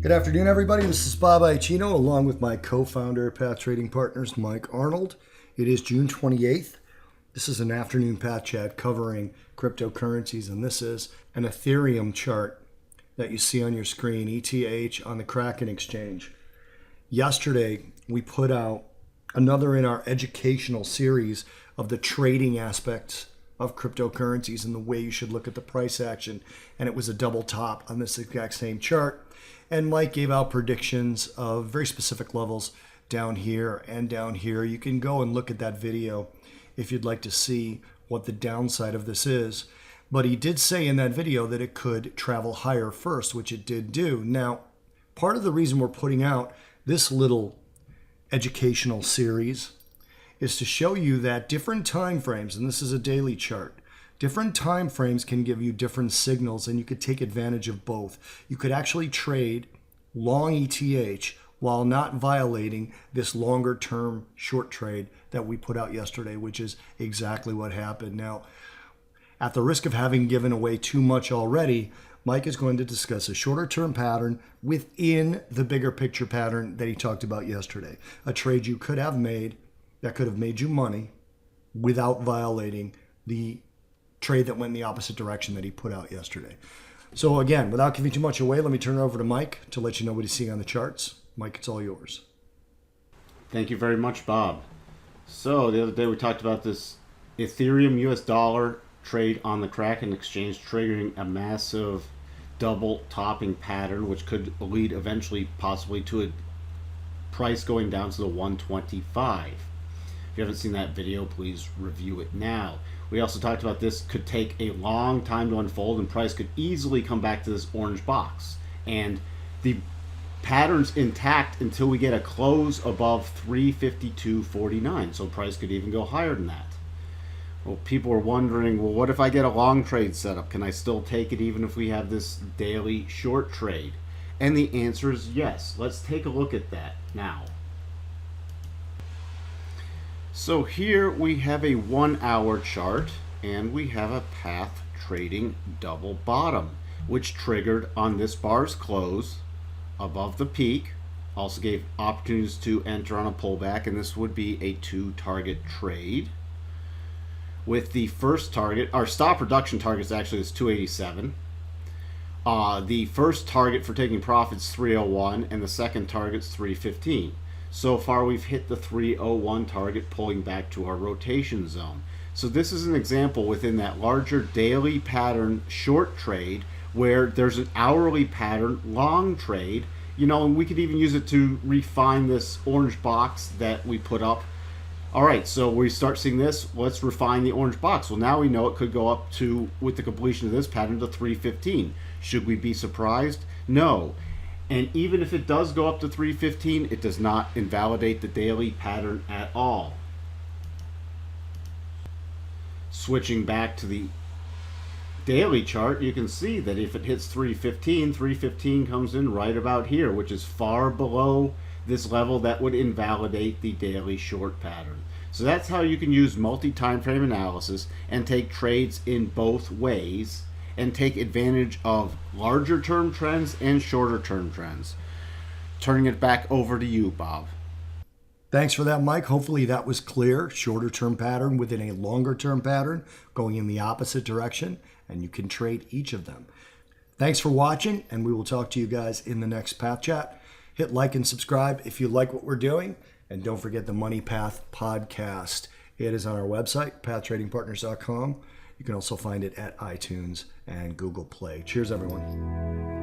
Good afternoon, everybody. This is Bob Iacchino, along with my co-founder, Path Trading Partners, Mike Arnold. It is June 28th. This is an afternoon Path Chat covering cryptocurrencies, and this is an Ethereum chart that you see on your screen, ETH on the Kraken exchange. Yesterday, we put out another in our educational series of the trading aspects of cryptocurrencies and the way you should look at the price action, and it was a double top on this exact same chart. And Mike gave out predictions of very specific levels down here and down here. You can go and look at that video if you'd like to see what the downside of this is. But he did say in that video that it could travel higher first, which it did do. Now, part of the reason we're putting out this little educational series is to show you that different time frames, and this is a daily chart, different time frames can give you different signals, and you could take advantage of both. You could actually trade long ETH while not violating this longer term short trade that we put out yesterday, which is exactly what happened. Now, at the risk of having given away too much already, Mike is going to discuss a shorter term pattern within the bigger picture pattern that he talked about yesterday. A trade you could have made that could have made you money without violating the trade that went in the opposite direction that he put out yesterday. So again, without giving too much away, let me turn it over to Mike to let you know what he's seeing on the charts. Mike, it's all yours. Thank you very much, Bob. So the other day we talked about this Ethereum US dollar trade on the Kraken exchange triggering a massive double topping pattern, which could lead eventually possibly to a price going down to the 125. If you haven't seen that video, please review it now. We also talked about this could take a long time to unfold, and price could easily come back to this orange box. And the pattern's intact until we get a close above 352.49. So price could even go higher than that. Well, people are wondering, well, what if I get a long trade set up? Can I still take it even if we have this daily short trade? And the answer is yes. Let's take a look at that now. So here we have a 1 hour chart, and we have a path trading double bottom, which triggered on this bar's close above the peak. Also gave opportunities to enter on a pullback, and this would be a 2-target trade. With the first target, our stop reduction target is actually this 287. The first target for taking profits 301, and the second target's 315. So far we've hit the 301 target, pulling back to our rotation zone. So this is an example within that larger daily pattern short trade where there's an hourly pattern long trade. You know, and we could even use it to refine this orange box that we put up. All right, so we start seeing this, let's refine the orange box. Well, now we know it could go up to, with the completion of this pattern, to 315. Should we be surprised? No. And even if it does go up to 315, it does not invalidate the daily pattern at all. Switching back to the daily chart, you can see that if it hits 315, 315 comes in right about here, which is far below this level that would invalidate the daily short pattern. So that's how you can use multi-time frame analysis and take trades in both ways, and take advantage of larger term trends and shorter term trends. Turning it back over to you, Bob. Thanks for that, Mike. Hopefully that was clear. Shorter term pattern within a longer term pattern going in the opposite direction, and you can trade each of them. Thanks for watching, and we will talk to you guys in the next Path Chat. Hit like and subscribe if you like what we're doing, and don't forget the Money Path podcast. It is on our website, pathtradingpartners.com. You can also find it at iTunes and Google Play. Cheers, everyone.